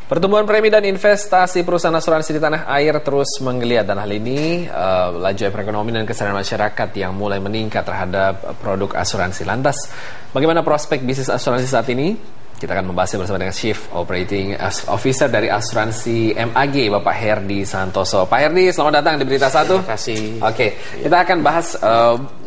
Pertumbuhan premi dan investasi perusahaan asuransi di tanah air terus menggeliat, dan hal ini laju perekonomian dan kesadaran masyarakat yang mulai meningkat terhadap produk asuransi. Lantas, bagaimana prospek bisnis asuransi saat ini? Kita akan membahasnya bersama dengan Chief Operating Officer dari Asuransi MAG, Bapak Herdy Santoso. Pak Herdy, selamat datang di Berita Satu. Terima kasih. Oke, kita akan bahas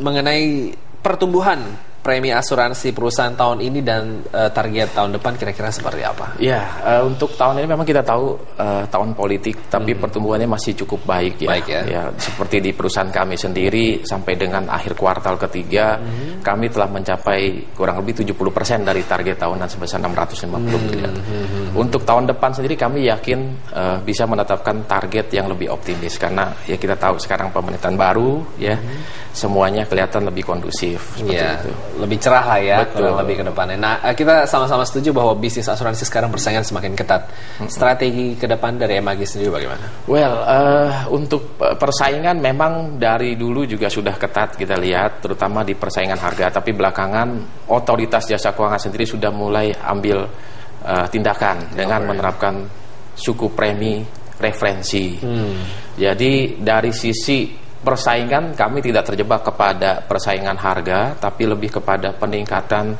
mengenai pertumbuhan premi asuransi perusahaan tahun ini dan target tahun depan kira-kira seperti apa? Ya, untuk tahun ini memang kita tahu tahun politik, tapi pertumbuhannya masih cukup baik ya. Baik ya. Ya, seperti di perusahaan kami sendiri sampai dengan akhir kuartal ketiga, kami telah mencapai kurang lebih 70% dari target tahunan sebesar 650 miliar. Untuk tahun depan sendiri kami yakin bisa menetapkan target yang lebih optimis, karena ya kita tahu sekarang pemerintahan baru ya, semuanya kelihatan lebih kondusif seperti itu. Lebih cerah lah ya, kurang Betul. lebih ke depannya. Nah, kita sama-sama setuju bahwa bisnis asuransi sekarang persaingan semakin ketat. Strategi ke depan dari MAG sendiri bagaimana? Well, untuk persaingan memang dari dulu juga sudah ketat kita lihat, terutama di persaingan harga. Tapi belakangan otoritas jasa keuangan sendiri sudah mulai ambil tindakan dengan menerapkan suku premi referensi. Jadi dari sisi persaingan kami tidak terjebak kepada persaingan harga, tapi lebih kepada peningkatan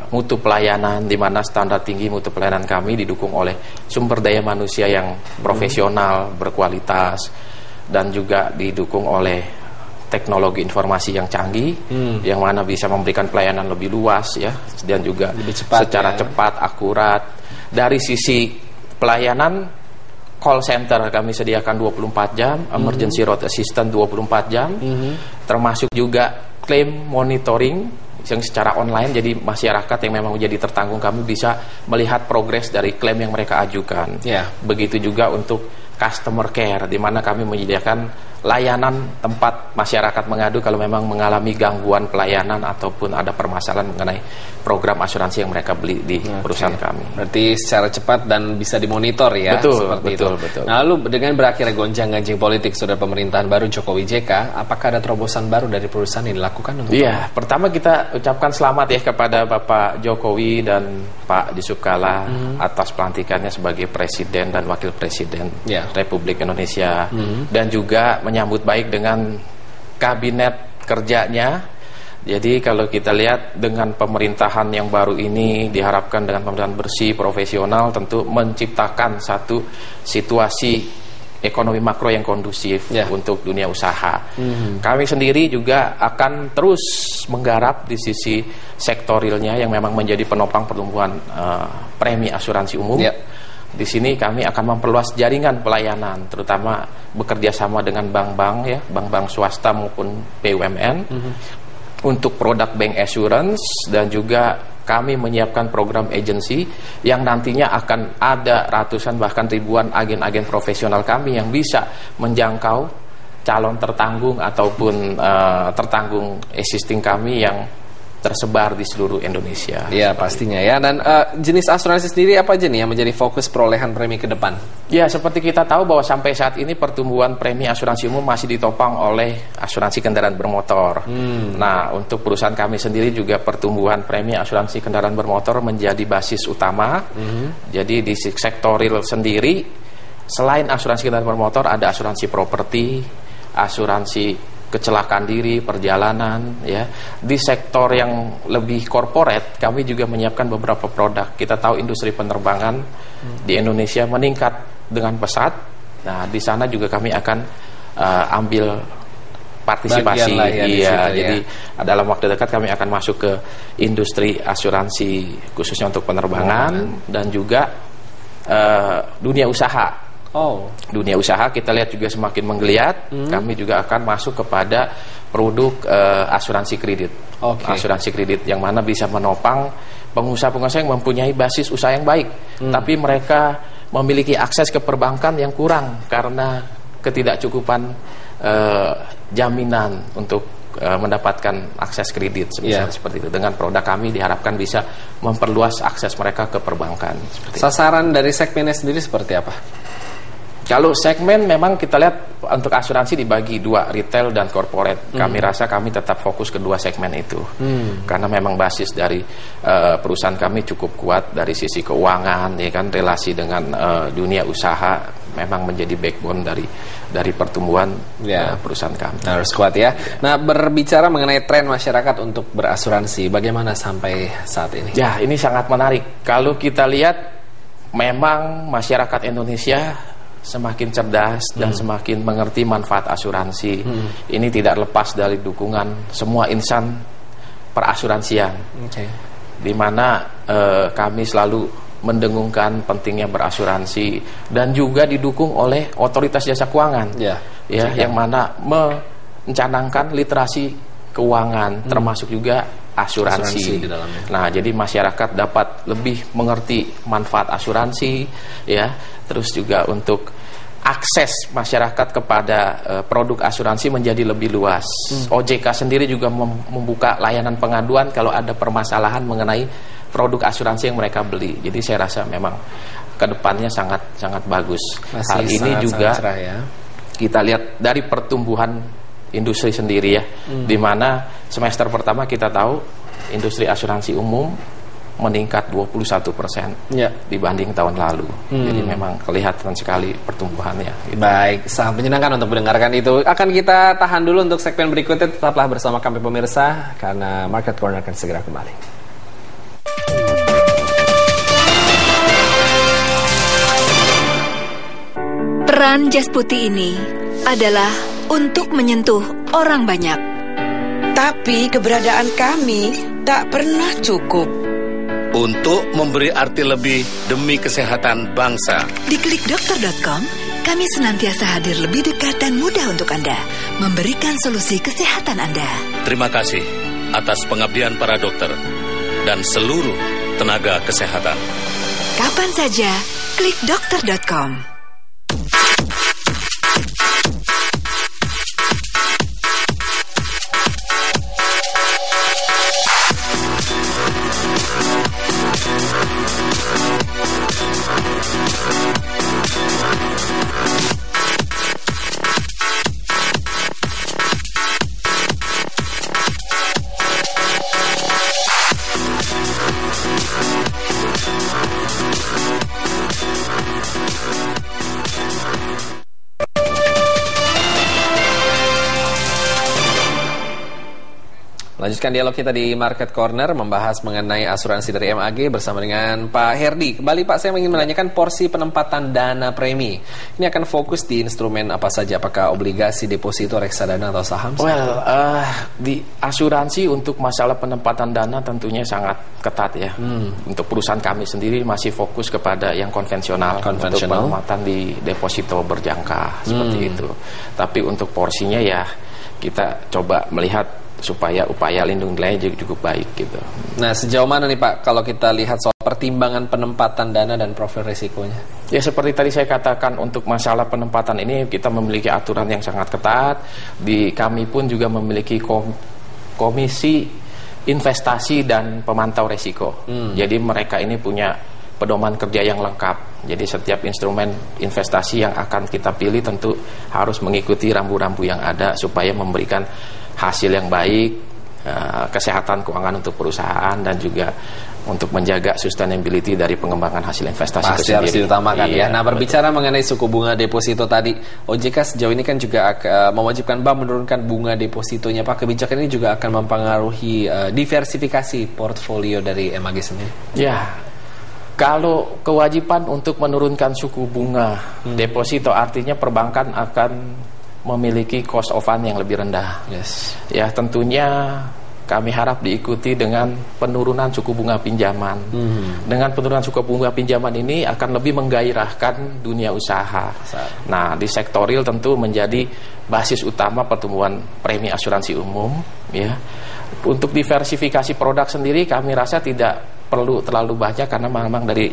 mutu pelayanan, di mana standar tinggi mutu pelayanan kami didukung oleh sumber daya manusia yang profesional, berkualitas, dan juga didukung oleh teknologi informasi yang canggih, yang mana bisa memberikan pelayanan lebih luas ya, dan juga lebih cepat, secara cepat, akurat. Dari sisi pelayanan, call center kami sediakan 24 jam, emergency road assistant 24 jam, termasuk juga claim monitoring yang secara online. Jadi masyarakat yang memang menjadi tertanggung kami bisa melihat progres dari klaim yang mereka ajukan. Begitu juga untuk customer care, di mana kami menyediakan layanan tempat masyarakat mengadu kalau memang mengalami gangguan pelayanan ataupun ada permasalahan mengenai program asuransi yang mereka beli di perusahaan kami. Berarti secara cepat dan bisa dimonitor ya. Betul, seperti betul, itu. betul. Nah, lalu dengan berakhirnya gonjang-ganjing politik sudah pemerintahan baru Jokowi JK, apakah ada terobosan baru dari perusahaan yang dilakukan untuk Iya, pertama kita ucapkan selamat ya kepada Bapak Jokowi dan Pak Yusuf Kalla atas pelantikannya sebagai Presiden dan Wakil Presiden Republik Indonesia, dan juga menyambut baik dengan kabinet kerjanya. Jadi kalau kita lihat dengan pemerintahan yang baru ini, diharapkan dengan pemerintahan bersih, profesional, tentu menciptakan satu situasi ekonomi makro yang kondusif untuk dunia usaha. Kami sendiri juga akan terus menggarap di sisi sektorilnya yang memang menjadi penopang pertumbuhan premi asuransi umum. Di sini kami akan memperluas jaringan pelayanan, terutama bekerja sama dengan bank-bank ya, bank-bank swasta maupun BUMN untuk produk bank assurance, dan juga kami menyiapkan program agency yang nantinya akan ada ratusan bahkan ribuan agen-agen profesional kami yang bisa menjangkau calon tertanggung ataupun tertanggung existing kami yang tersebar di seluruh Indonesia. Iya, pastinya ya. Dan jenis asuransi sendiri apa aja nih yang menjadi fokus perolehan premi ke depan? Ya, seperti kita tahu bahwa sampai saat ini pertumbuhan premi asuransi umum masih ditopang oleh asuransi kendaraan bermotor. Nah, untuk perusahaan kami sendiri juga pertumbuhan premi asuransi kendaraan bermotor menjadi basis utama. Jadi di sektoril sendiri, selain asuransi kendaraan bermotor, ada asuransi properti, asuransi kecelakaan diri, perjalanan ya. Di sektor yang lebih corporate, kami juga menyiapkan beberapa produk. Kita tahu industri penerbangan di Indonesia meningkat dengan pesat. Nah, di sana juga kami akan ambil partisipasi. Jadi dalam waktu dekat kami akan masuk ke industri asuransi khususnya untuk penerbangan dan juga dunia usaha. Dunia usaha kita lihat juga semakin menggeliat. Kami juga akan masuk kepada produk asuransi kredit. Asuransi kredit yang mana bisa menopang pengusaha-pengusaha yang mempunyai basis usaha yang baik, tapi mereka memiliki akses ke perbankan yang kurang karena ketidakcukupan jaminan untuk mendapatkan akses kredit seperti itu. Dengan produk kami diharapkan bisa memperluas akses mereka ke perbankan. Sasaran dari segmennya sendiri seperti apa? Kalau segmen memang kita lihat untuk asuransi dibagi dua, retail dan corporate. Kami rasa kami tetap fokus kedua segmen itu. Karena memang basis dari perusahaan kami cukup kuat dari sisi keuangan, ya kan, relasi dengan dunia usaha memang menjadi backbone dari pertumbuhan perusahaan kami. Harus kuat ya. Nah, berbicara mengenai tren masyarakat untuk berasuransi, bagaimana sampai saat ini? Ya, ini sangat menarik. Kalau kita lihat memang masyarakat Indonesia semakin cerdas dan semakin mengerti manfaat asuransi. Ini tidak lepas dari dukungan semua insan perasuransian, di mana kami selalu mendengungkan pentingnya berasuransi dan juga didukung oleh otoritas jasa keuangan, yang mana mencanangkan literasi keuangan, termasuk juga asuransi di dalamnya. Nah, jadi masyarakat dapat lebih mengerti manfaat asuransi, ya. Terus juga untuk akses masyarakat kepada produk asuransi menjadi lebih luas. OJK sendiri juga membuka layanan pengaduan kalau ada permasalahan mengenai produk asuransi yang mereka beli. Jadi saya rasa memang kedepannya sangat bagus. Hal ini juga cerah, ya. Kita lihat dari pertumbuhan industri sendiri, ya, di mana semester pertama kita tahu industri asuransi umum meningkat 21% dibanding tahun lalu. Jadi memang kelihatan sekali pertumbuhannya. Gitu. Baik, sangat menyenangkan untuk mendengarkan itu. Akan kita tahan dulu untuk segmen berikutnya. Tetaplah bersama kami pemirsa, karena Market Corner akan segera kembali. Peran jas putih ini adalah untuk menyentuh orang banyak. Tapi keberadaan kami tak pernah cukup untuk memberi arti lebih demi kesehatan bangsa. Di klikdokter.com, kami senantiasa hadir lebih dekat dan mudah untuk Anda, memberikan solusi kesehatan Anda. Terima kasih atas pengabdian para dokter dan seluruh tenaga kesehatan. Kapan saja, klikdokter.com. Lanjutkan dialog kita di Market Corner, membahas mengenai asuransi dari MAG bersama dengan Pak Herdi. Kembali Pak, saya ingin menanyakan porsi penempatan dana premi. Ini akan fokus di instrumen apa saja? Apakah obligasi, deposito, reksadana atau saham? Di asuransi untuk masalah penempatan dana tentunya sangat ketat, ya. Untuk perusahaan kami sendiri masih fokus kepada yang konvensional. Untuk penempatan di deposito berjangka seperti itu. Tapi untuk porsinya ya kita coba melihat supaya upaya lindung nilainya cukup baik gitu. Nah, sejauh mana nih Pak kalau kita lihat soal pertimbangan penempatan dana dan profil risikonya? Ya, seperti tadi saya katakan, untuk masalah penempatan ini kita memiliki aturan yang sangat ketat. Kami pun juga memiliki komisi investasi dan pemantau risiko. Jadi mereka ini punya pedoman kerja yang lengkap. Jadi setiap instrumen investasi yang akan kita pilih tentu harus mengikuti rambu-rambu yang ada supaya memberikan hasil yang baik, kesehatan keuangan untuk perusahaan, dan juga untuk menjaga sustainability dari pengembangan hasil investasi pasti harus diutamakan, ya. Nah, berbicara mengenai suku bunga deposito tadi, OJK sejauh ini kan juga mewajibkan bank menurunkan bunga depositonya. Pak, kebijakan ini juga akan mempengaruhi diversifikasi portfolio dari MAG sendiri? Ya, kalau kewajiban untuk menurunkan suku bunga deposito, artinya perbankan akan memiliki cost of fund yang lebih rendah. Ya, tentunya kami harap diikuti dengan penurunan suku bunga pinjaman. Dengan penurunan suku bunga pinjaman ini akan lebih menggairahkan dunia usaha. Nah, di sektor real tentu menjadi basis utama pertumbuhan premi asuransi umum, ya. Untuk diversifikasi produk sendiri kami rasa tidak perlu terlalu banyak, karena memang dari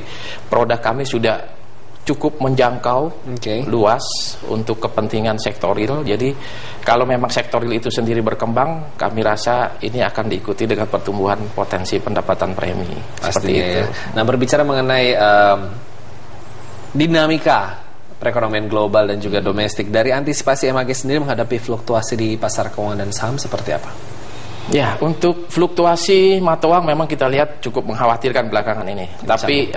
produk kami sudah cukup menjangkau luas untuk kepentingan sektor real. Jadi kalau memang sektor real itu sendiri berkembang, kami rasa ini akan diikuti dengan pertumbuhan potensi pendapatan premi. Seperti itu. Ya. Nah, berbicara mengenai dinamika perekonomian global dan juga domestik. Dari antisipasi MAG sendiri menghadapi fluktuasi di pasar keuangan dan saham seperti apa? Ya, untuk fluktuasi mata uang memang kita lihat cukup mengkhawatirkan belakangan ini. Tapi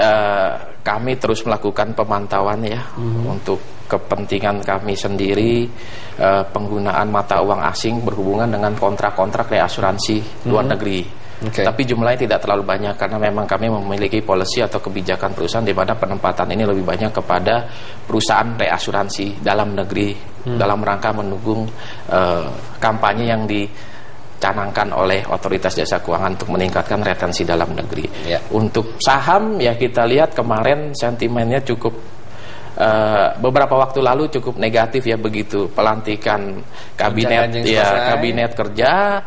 kami terus melakukan pemantauan ya untuk kepentingan kami sendiri, penggunaan mata uang asing berhubungan dengan kontrak-kontrak reasuransi luar negeri. Tapi jumlahnya tidak terlalu banyak karena memang kami memiliki policy atau kebijakan perusahaan di mana penempatan ini lebih banyak kepada perusahaan reasuransi dalam negeri dalam rangka mendukung kampanye yang dicanangkan oleh otoritas jasa keuangan untuk meningkatkan retensi dalam negeri. Untuk saham ya kita lihat kemarin sentimennya cukup beberapa waktu lalu cukup negatif ya, begitu pelantikan kabinet kerja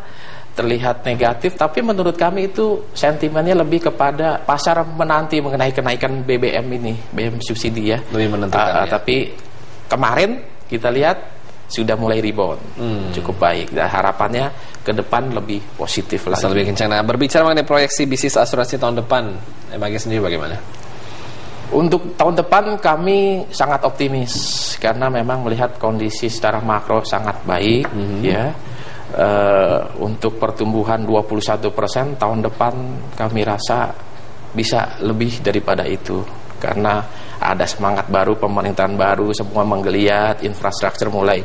terlihat negatif, tapi menurut kami itu sentimennya lebih kepada pasar menanti mengenai kenaikan BBM ini, BBM subsidi ya. Lebih menentukan. Tapi kemarin kita lihat sudah mulai rebound, cukup baik. Dan harapannya ke depan lebih positif lagi. Lebih kencang. Nah, berbicara mengenai proyeksi bisnis asuransi tahun depan, MAG sendiri bagaimana? Untuk tahun depan kami sangat optimis karena memang melihat kondisi secara makro sangat baik ya. Untuk pertumbuhan 21% tahun depan kami rasa bisa lebih daripada itu karena ada semangat baru, pemerintahan baru, semua menggeliat, infrastruktur mulai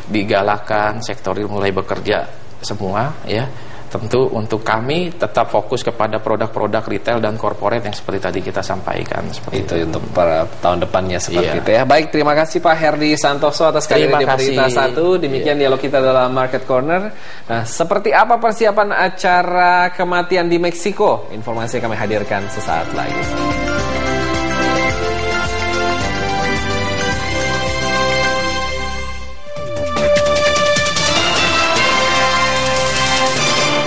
digalakkan, sektor real mulai bekerja semua ya. Tentu untuk kami tetap fokus kepada produk-produk retail dan corporate yang seperti tadi kita sampaikan. Seperti itu untuk para tahun depannya seperti itu ya. Baik, terima kasih Pak Herdy Santoso atas kehadiran di Berita 1. Demikian dialog kita dalam Market Corner. Nah, seperti apa persiapan acara kematian di Meksiko? Informasi yang kami hadirkan sesaat lagi.